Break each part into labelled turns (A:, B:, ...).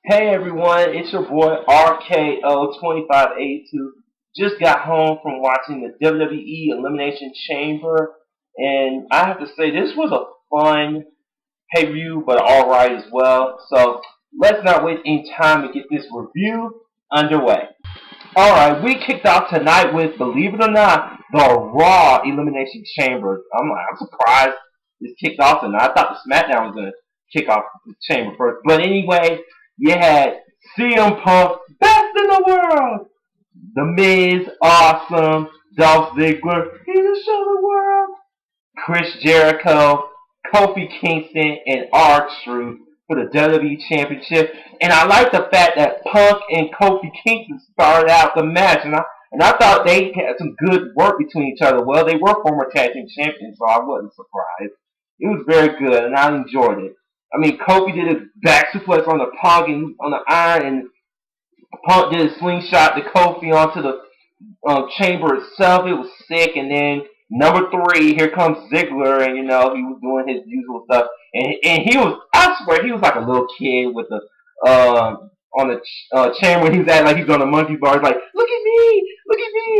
A: Hey everyone, it's your boy RKO2582. Just got home from watching the WWE Elimination Chamber, and I have to say this was a fun pay-per-view, but alright as well. So let's not waste any time to get this review underway. Alright, we kicked off tonight with, believe it or not, the Raw Elimination Chamber. I'm surprised this kicked off tonight. I thought the SmackDown was going to kick off the Chamber first. But anyway, you had CM Punk, best in the world. The Miz, awesome. Dolph Ziggler, here to show the world. Chris Jericho, Kofi Kingston, and R-Truth for the WWE Championship. And I like the fact that Punk and Kofi Kingston started out the match. And I thought they had some good work between each other. Well, they were former tag team champions, so I wasn't surprised. It was very good, and I enjoyed it. I mean, Kofi did a back suplex on the Punk and on the iron, and Punk did a slingshot to Kofi onto the chamber itself. It was sick. And then number three, here comes Ziggler, and he was doing his usual stuff. And he was, I swear, he was like a little kid with the on the chamber. He was at like he's on the monkey bars, like look at me,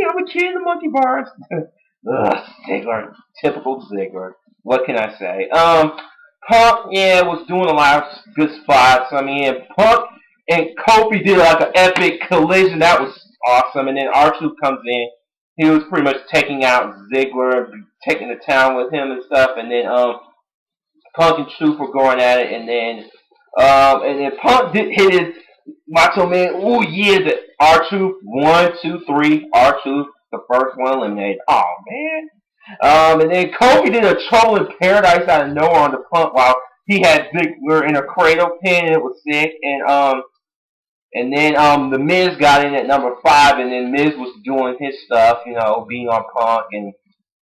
A: I'm a kid in the monkey bars. Ugh, Ziggler, typical Ziggler. What can I say? Punk, yeah, was doing a lot of good spots. I mean, Punk and Kofi did like an epic collision. That was awesome. And then R-Truth comes in. He was pretty much taking out Ziggler, taking the town with him and stuff. And then Punk and Truth were going at it. And then Punk did hit his Macho Man. Ooh, yeah, the R-Truth. 1, 2, 3. R-Truth, the first one eliminated. Oh, man. And then Kofi did a Troll in Paradise out of nowhere on the Punk while he had Ziggler in a cradle pin, and it was sick. And then the Miz got in at number 5, and then Miz was doing his stuff, being on Punk. And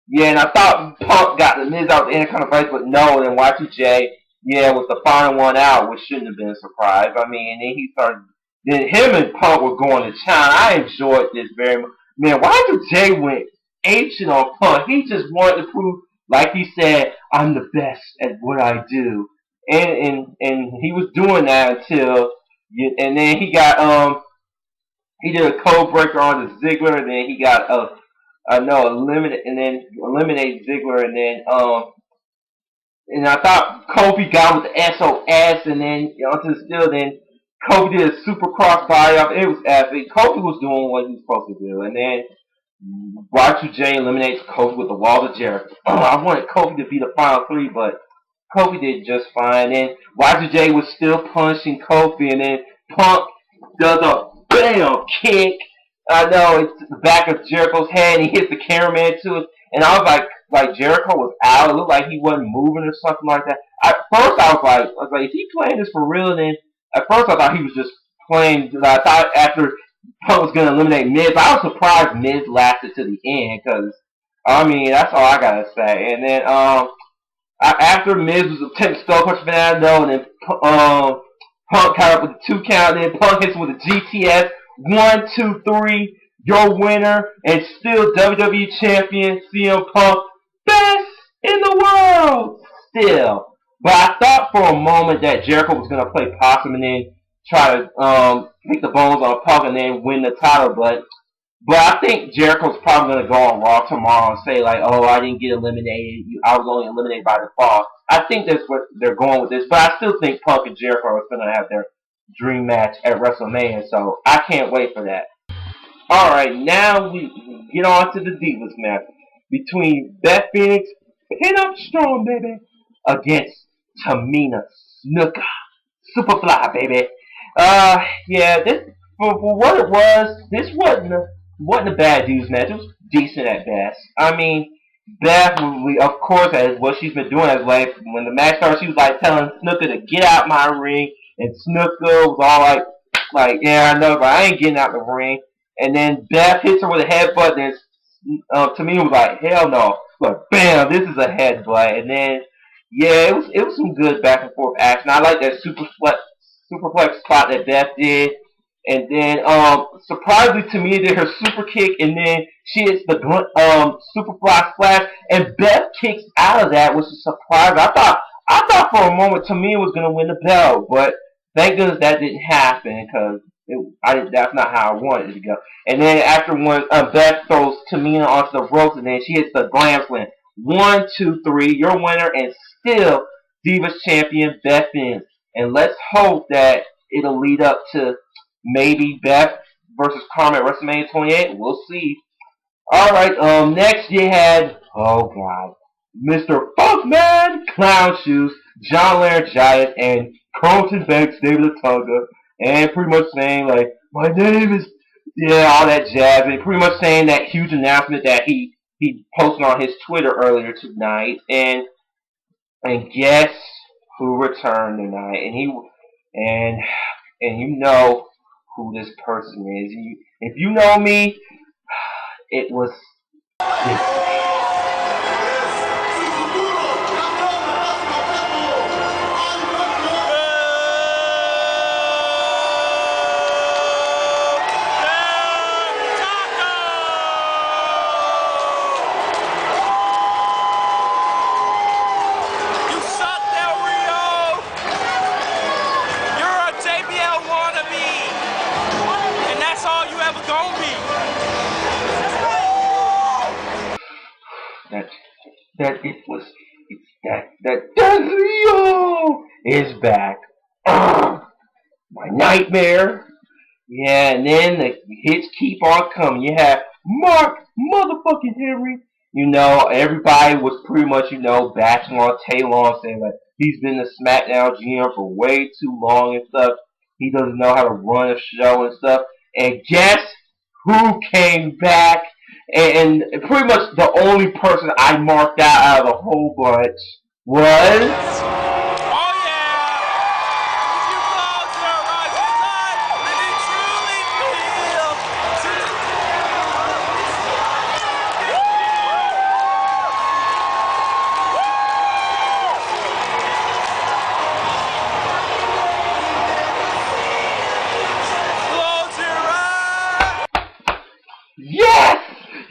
A: yeah, and I thought Punk got the Miz out the Intercontinental fight, but no. And then Y2J, yeah, was the final one out, which shouldn't have been a surprise. I mean, and then he started. Then him and Punk were going to town. I enjoyed this very much. Man, Y2J went ancient on Punk. He just wanted to prove, like he said, I'm the best at what I do. And he was doing that until, and then he got he did a code breaker on the Ziggler, and then he got eliminated Ziggler, and I thought Kofi got with the SOS, and then onto the still, then Kofi did a super crossbody off. It was epic. Kofi was doing what he was supposed to do, and then Y2J eliminates Kofi with the Wall of Jericho. I wanted Kofi to be the final 3, but Kofi did just fine. And Y2J was still punching Kofi, and then Punk does a bam kick. I know it's the back of Jericho's head, and he hits the cameraman to it. And I was like Jericho was out. It looked like he wasn't moving or something like that. At first, I was like, is he playing this for real? And then at first, I thought he was just playing. I thought after Punk was going to eliminate Miz, I was surprised Miz lasted to the end, because I mean, that's all I gotta say. And then after Miz was attempting Skull Crush Fernando, and then Punk caught up with the 2 count, and then Punk hits him with a GTS. 1, 2, 3, your winner, and still WWE Champion CM Punk, best in the world, still. But I thought for a moment that Jericho was gonna play possum and then try to pick the bones on Punk and then win the title, but I think Jericho's probably going to go on Raw tomorrow and say, like, oh, I didn't get eliminated. I was only eliminated by default. I think that's what they're going with this. But I still think Punk and Jericho are going to have their dream match at WrestleMania. So I can't wait for that. All right, now we get on to the Divas match between Beth Phoenix, Pin Up Strong, baby, against Tamina Snuka. Superfly, baby. Yeah, this for what it was, this wasn't a bad Divas match. It was decent at best. I mean, Beth, of course, as what she's been doing as like when the match started, she was like telling Snuka to get out my ring, and Snuka was all like, yeah, I know, but I ain't getting out the ring. And then Beth hits her with a headbutt, and Tamina was like, hell no, but bam, this is a headbutt. And then yeah, it was some good back and forth action. I like that superplex spot that Beth did. And then, surprisingly, Tamina did her super kick, and then she hits the superfly splash, and Beth kicks out of that, which is surprising. I thought for a moment Tamina was gonna win the belt, but Thank goodness that didn't happen because that's not how I wanted it to go. And then after when Beth throws Tamina onto the ropes and then she hits the glam slam. 1, 2, 3, your winner and still Divas champion Beth Phoenix. And let's hope that it'll lead up to maybe Beth versus Carmen at WrestleMania 28. We'll see. Alright, next you had, oh god, Mr. Funkman Clown Shoes, John Laryngitis, and Carlton Banks, David Otunga, and pretty much saying, like, my name is, yeah, all that jazz, and pretty much saying that huge announcement that he posted on his Twitter earlier tonight, and guess who returned tonight, and, and you know who this person is. If you know me, it was this. That Del Rio is back. My nightmare. Yeah, and then the hits keep on coming. You have Mark motherfucking Henry. You know, everybody was pretty much, bashing on Taylor, saying like he's been the SmackDown GM for way too long and stuff. He doesn't know how to run a show and stuff. And guess who came back? And pretty much the only person I marked out of the whole bunch was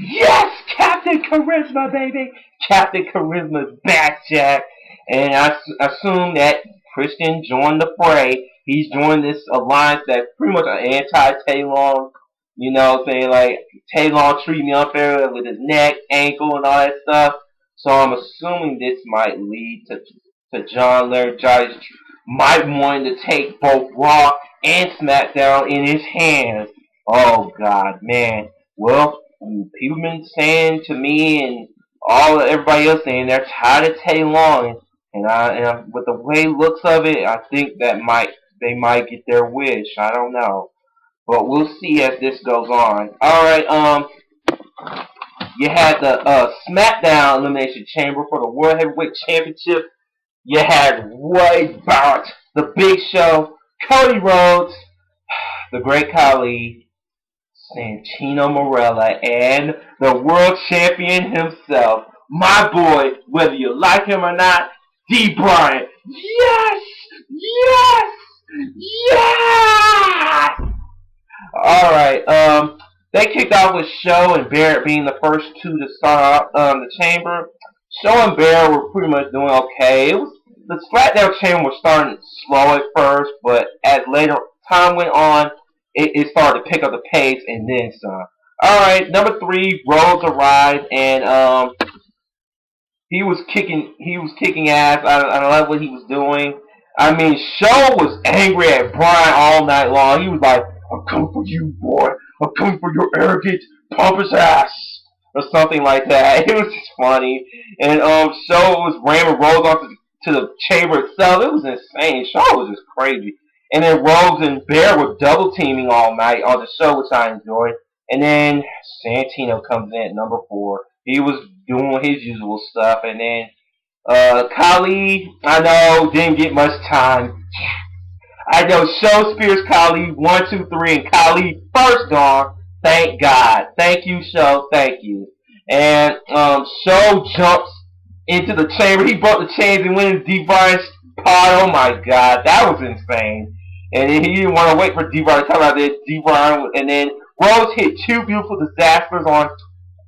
A: Yes, Captain Charisma, baby. Captain Charisma's back, Jack. And I assume that Christian joined the fray. He's joined this alliance that's pretty much an anti-Taylor, saying like Taylor treated me unfair with his neck, ankle, and all that stuff. So I'm assuming this might lead to John Laryngitis might wanting to take both Raw and SmackDown in his hands. Oh God, man. Well, people been saying to me and everybody else saying they're tired of Tay Long, and with the way looks of it, I think that they might get their wish. I don't know, but we'll see as this goes on. All right, you had the SmackDown Elimination Chamber for the World Heavyweight Championship. You had Wade Barrett, the Big Show, Cody Rhodes, the Great Khali, Santino Marella, and the world champion himself, my boy, whether you like him or not, D. Bryan. Yes! Yes! Yes! Alright, they kicked off with Show and Barrett being the first two to start off the chamber. Show and Barrett were pretty much doing okay. The SmackDown chamber was starting slow at first, but as later time went on, it started to pick up the pace and then some. Alright, number 3, Rhodes arrived and he was kicking ass. I love what he was doing. I mean, Show was angry at Bryan all night long. He was like, I'm coming for you, boy. I'm coming for your arrogant, pompous ass. Or something like that. It was just funny. And Show was ramming Rhodes onto the chamber itself. It was insane. Show was just crazy. And then Rhodes and Bear were double teaming all night on the show, which I enjoyed. And then Santino comes in at number 4. He was doing his usual stuff. And then Khali, I know, didn't get much time. I know Show Spears Khali 1, 2, 3, and Khali first on. Thank God. Thank you, Show. Thank you. And Show jumps into the chamber. He broke the chains and went into D. Bryan's pod. Oh my God, that was insane. And he didn't want to wait for D. Bryan to come out there. D. Bryan, and then Rhodes hit 2 beautiful disasters on,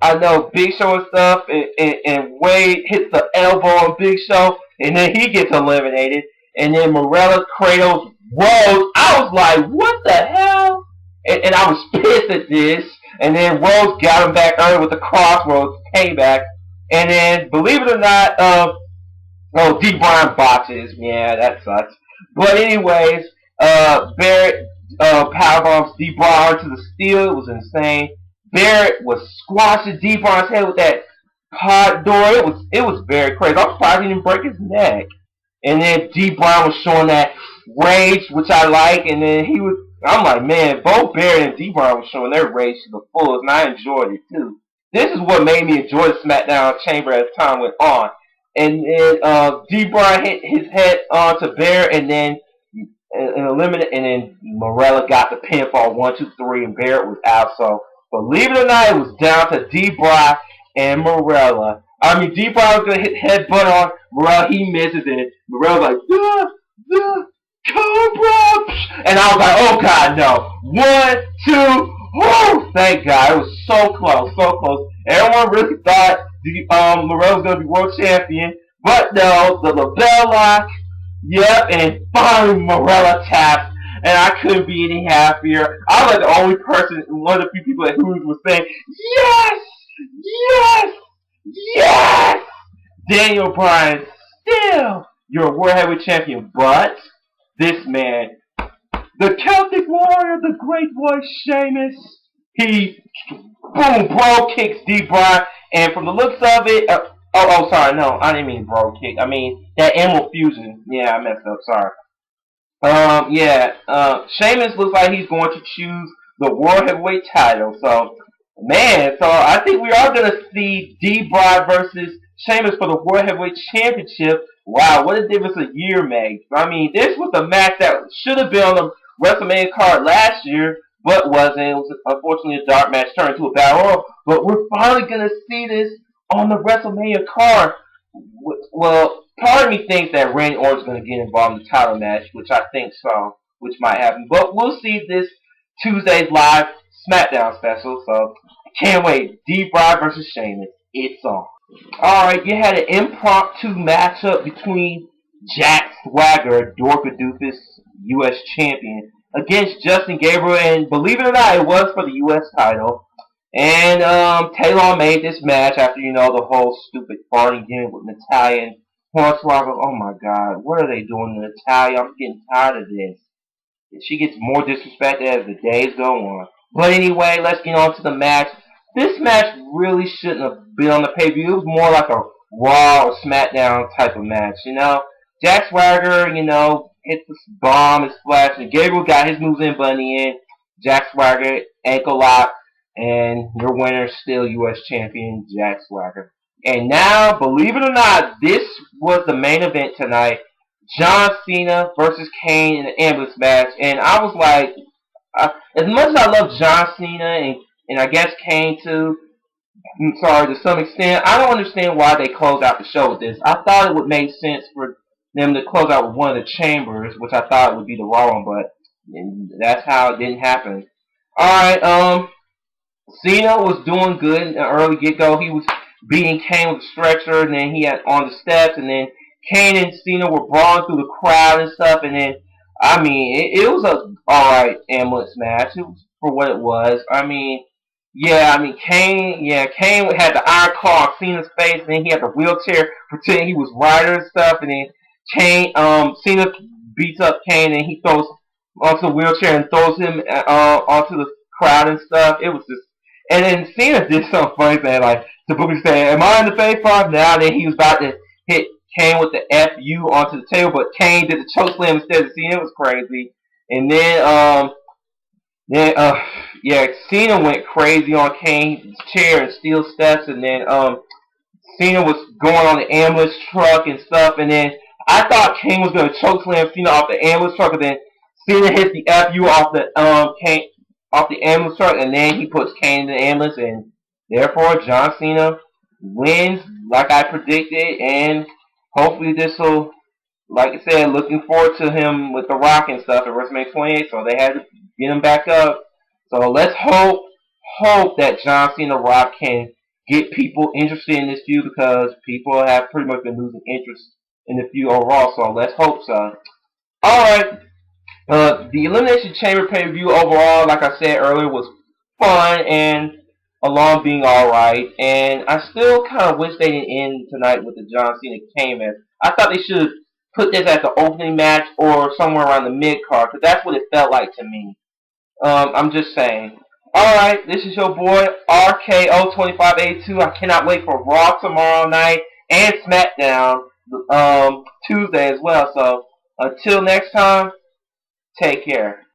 A: I know, Big Show and stuff. And Wade hits the elbow on Big Show, and then he gets eliminated. And then Morella cradles Rose, I was like, what the hell? And I was pissed at this. And then Rose got him back early with the crossroads payback. And then, believe it or not, oh, D. Bryan botches. Yeah, that sucks. But anyways, Barrett powerbombs D. Bryan to the steel. It was insane. Barrett was squashing D. Bryan's head with that pod door. It was very crazy. I'm surprised he didn't break his neck. And then D. Bryan was showing that rage, which I like. And then I'm like, man, both Barrett and D. Bryan were showing their rage to the fullest, and I enjoyed it too. This is what made me enjoy the SmackDown Chamber as time went on. And then D. Bryan hit his head onto Barrett, and then and then Morella got the pinfall 1, 2, 3, and Barrett was out. So believe it or not, it was down to D. Bryan and Morella. I mean, D. Bryan was gonna hit headbutt on Morella, he misses it. Morella's like, the Cobra, and I was like, oh god, no. 1, 2. Oh, thank God. It was so close, so close. Everyone really thought Morel was going to be world champion. But no, the LaBelle lock. Yep, and finally Morella tapped. And I couldn't be any happier. I was like the only person, one of the few people at Hooters was saying, yes! Yes! Yes! Daniel Bryan, still your world heavyweight champion. But this man, the Celtic Warrior, the great boy Sheamus, he, boom, bro kicks D. Bryan, and from the looks of it, sorry, no, I didn't mean bro kick. I mean that Emerald Fusion. Yeah, I messed up. Sorry. Sheamus looks like he's going to choose the World Heavyweight title. So, man, I think we are going to see D. Bryan versus Sheamus for the World Heavyweight Championship. Wow, what a difference a year makes. I mean, this was a match that should have been on the WrestleMania card last year, but wasn't. It was unfortunately a dark match turned into a battle royal. But we're finally going to see this on the WrestleMania card. Well, part of me thinks that Randy Orton's going to get involved in the title match, which I think so, which might happen. But we'll see this Tuesday's live SmackDown special. So can't wait. D. Bryan versus Sheamus. It's on. Alright, you had an impromptu matchup between Jack Swagger, Dorka Doofus, U.S. champion, against Justin Gabriel, and believe it or not, it was for the U.S. title. And Taylor made this match after, the whole stupid farting gimmick with Natalya and Hornswoggle. Oh my god, what are they doing to Natalya? I'm getting tired of this. She gets more disrespected as the days go on. But anyway, let's get on to the match. This match really shouldn't have been on the pay-per-view. It was more like a Raw or SmackDown type of match, Jack Swagger, hit the bomb and splash, and Gabriel got his moves in, but in the end, Jack Swagger, ankle lock, and your winner still U.S. champion, Jack Swagger. And now, believe it or not, this was the main event tonight. John Cena versus Kane in the ambulance match. And I was like, as much as I love John Cena and I guess Kane too, I'm sorry, to some extent, I don't understand why they closed out the show with this. I thought it would make sense for them to close out with one of the chambers, which I thought would be the Raw one, but that's how it didn't happen. Alright, Cena was doing good in the early get-go. He was beating Kane with a stretcher, and then he had on the steps, and then Kane and Cena were brawling through the crowd and stuff, and then, I mean, it was a alright ambulance match. It was for what it was. Kane had the iron claw on Cena's face, and then he had the wheelchair pretending he was Ryder and stuff, and then Cena beats up Kane, and he throws onto the wheelchair and throws him onto the crowd and stuff. It was just, and then Cena did something funny, saying like, the Booker saying, "Am I in the face five now?" And then he was about to hit Kane with the FU onto the table, but Kane did the choke slam instead of Cena. It was crazy. And then Cena went crazy on Kane's chair and steel steps, and then Cena was going on the ambulance truck and stuff, and then I thought Kane was gonna choke slam Cena off the ambulance truck, and then Cena hit the FU off the ambulance truck, and then he puts Kane in the ambulance, and therefore John Cena wins like I predicted, and hopefully this will, like I said, looking forward to him with The Rock and stuff at WrestleMania 28, so they had to get him back up. So let's hope that John Cena Rock can get people interested in this feud, because people have pretty much been losing interest in the feud overall, so let's hope so. Alright, The Elimination Chamber pay-per-view overall, like I said earlier, was fun and along being alright. And I still kind of wish they didn't end tonight with the John Cena Kane match. I thought they should put this as the opening match or somewhere around the mid-card, because that's what it felt like to me. I'm just saying. Alright, this is your boy RKO2582. I cannot wait for Raw tomorrow night and SmackDown Tuesday as well. So until next time, take care.